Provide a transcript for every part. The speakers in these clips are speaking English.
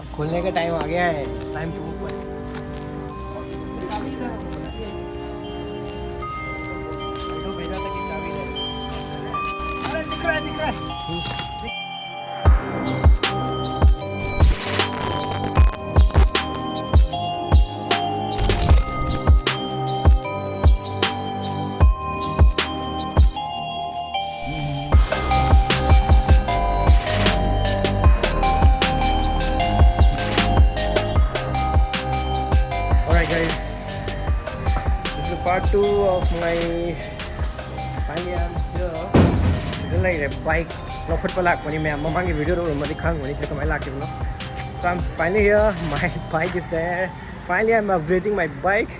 अब खुलने का टाइम आ गया है, टाइम टू ऊपर। भेजा था कि चाबी दे। अरे दिख रहा है, दिख रहा है। Part 2 of my finally I'm here. Like the bike, no foot palak when you made my video room, the kang when it's my luck, So I'm finally here. My bike is there. Finally, I'm upgrading my bike,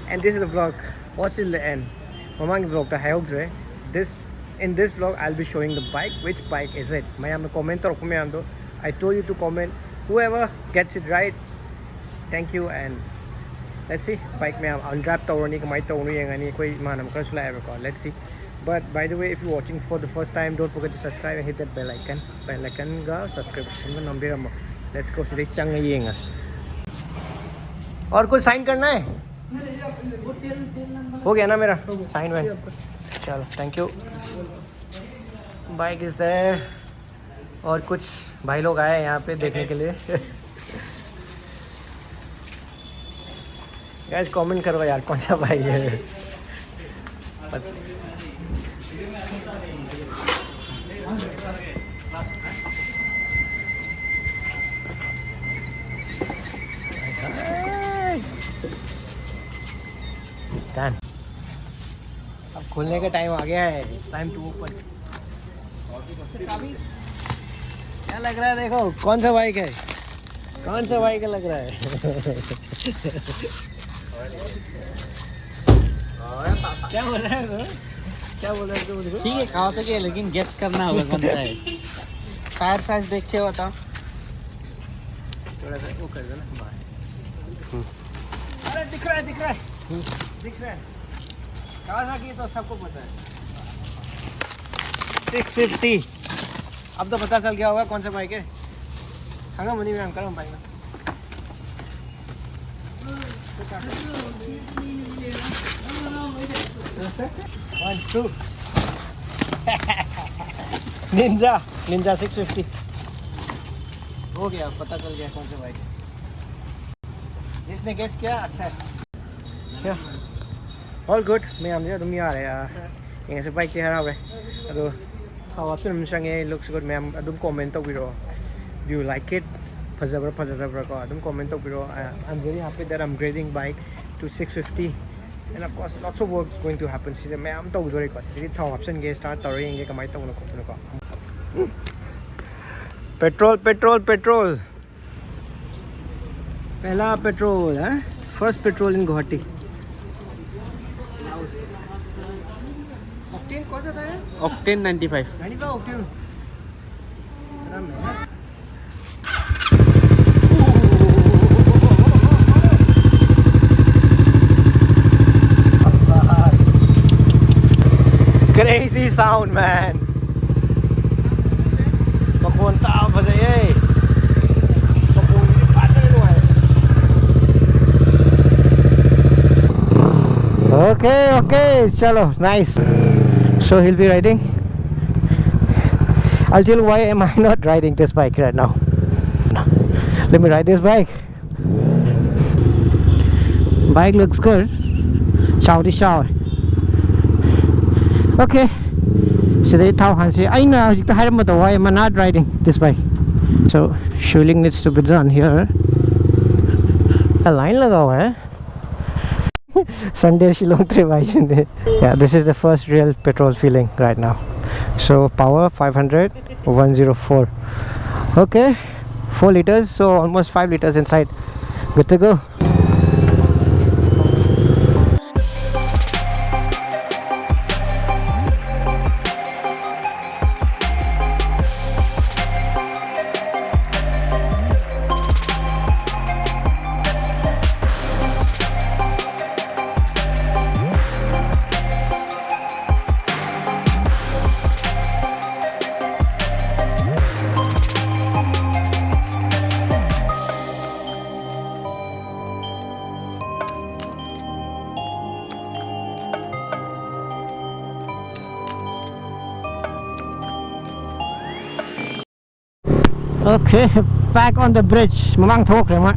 and this is the vlog. Watch till the end. Mamang vlog the hayog This in this vlog I'll be showing the bike. Which bike is it? I am a commenter. I told you to comment. Whoever gets it right, thank you and. Let's see, bike mein unwrap tawrani kamai tawnu yengani koi manam karsula ko. Let's see. But by the way, if you're watching for the first time, don't forget to subscribe and hit that bell icon. Bell icon ga subscription ka number mo. Let's go. Sidhe chang yengas. और कुछ sign करना है? हो गया ना मेरा sign में? चलो, thank you. Bike is there. और कुछ भाई लोग आए हैं यहाँ पे देखने के लिए. गाइस कमेंट करो यार कौन सा भाई है. डन. अब खुलने का टाइम आ गया है. टाइम टू ऊपर. क्या लग रहा है? देखो कौन सा बाइक है. कौन सा बाइक लग रहा है. क्या बोल रहा है? क्या बोल रहा है? ठीक है कावासाकी है लेकिन गेस करना होगा कौन सा है. टायर साइज देख के बताओ. थोड़ा सा वो कर दो ना. अरे दिख रहा है, दिख रहा है, दिख रहा है. कावासाकी तो सबको पता है. 650. अब तो पता चल गया होगा कौन सा बाइक है. खाना मनी में हम करो बाइक में. 1 2 निंजा 650 हो गया. पता चल गया कौन सा बाइक. जिसने गेस किया अच्छा है. All good. मैं हम तुम यार यहाँ से बाइक हरा हुए अदो थाव फिल्म चंगे. Looks good. मैं कमेंट तौबिरो. Do you like it? फजबरा फजबरा को अदम कमेंट तौबिरो. I'm very happy that I'm grading bike to 650. And of course, lots of work is going to happen. See, मैं am तो उधर ही कोशिश करी था ऑप्शन के स्टार्ट तौरेंगे कमाई तो उनको पेट्रोल पेट्रोल पेट्रोल. पहला पेट्रोल है. फर्स्ट पेट्रोल इन गुवाहाटी. ऑक्टेन कौन सा था यार? Octane 95 octane. Crazy sound, man. Papunta pa sa iya eh. Papunta pa sa luar. Okay, chalo, nice. So he'll be riding. I'll tell you why am I not riding this bike right now. Let me ride this bike. Bike looks good. Shouty shower. Okay, so they tell Hansi, I know you have why am I not riding this bike? So fueling needs to be done here. A line laga hua hai. Sunday Shillong trip I think. Yeah, this is the first real petrol filling right now. So power 500 104. Okay, 4 liters, so almost 5 liters inside. Good to go. Okay, back on the bridge. Mamang thok re ma.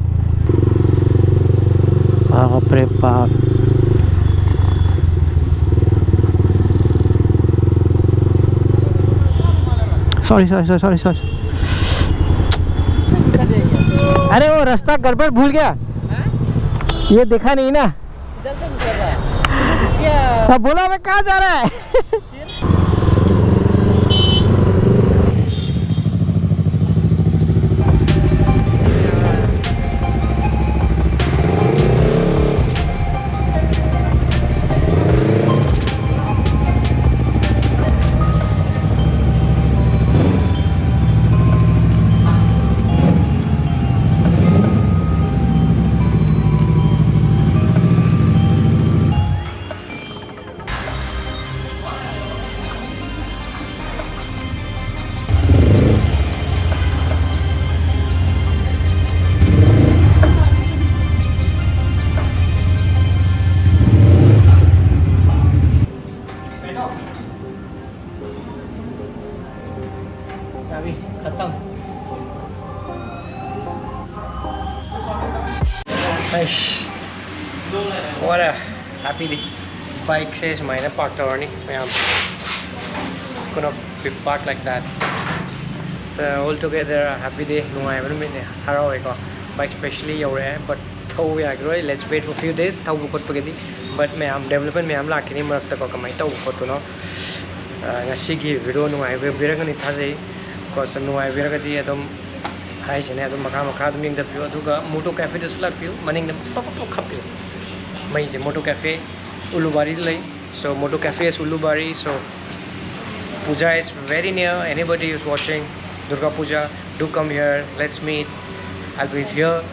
Prepare. Sorry. अरे वो रास्ता गड़बड़ भूल गया। ये देखा नहीं ना। दर्शन कर रहा है क्या? बोला मैं कहाँ जा रहा है। चाबी खत्म। What a happy day. Bike says mine parked already. It's gonna be parked like that. So altogether a happy day. No, I haven't been here. Bike specially over but let's wait for a few days. But I'm developing I'm lucky in the ngasi video nungai biragani thajai because nungai biragati adum hai chene adum makha adum ing da pio aduga moto cafe da sulak pio maning da pop khapio mai je moto cafe ulubari lai so moto cafe is ulubari so puja is very near anybody who's watching Durga Puja do come here let's meet I'll be here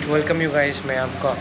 to welcome you guys मैं आपका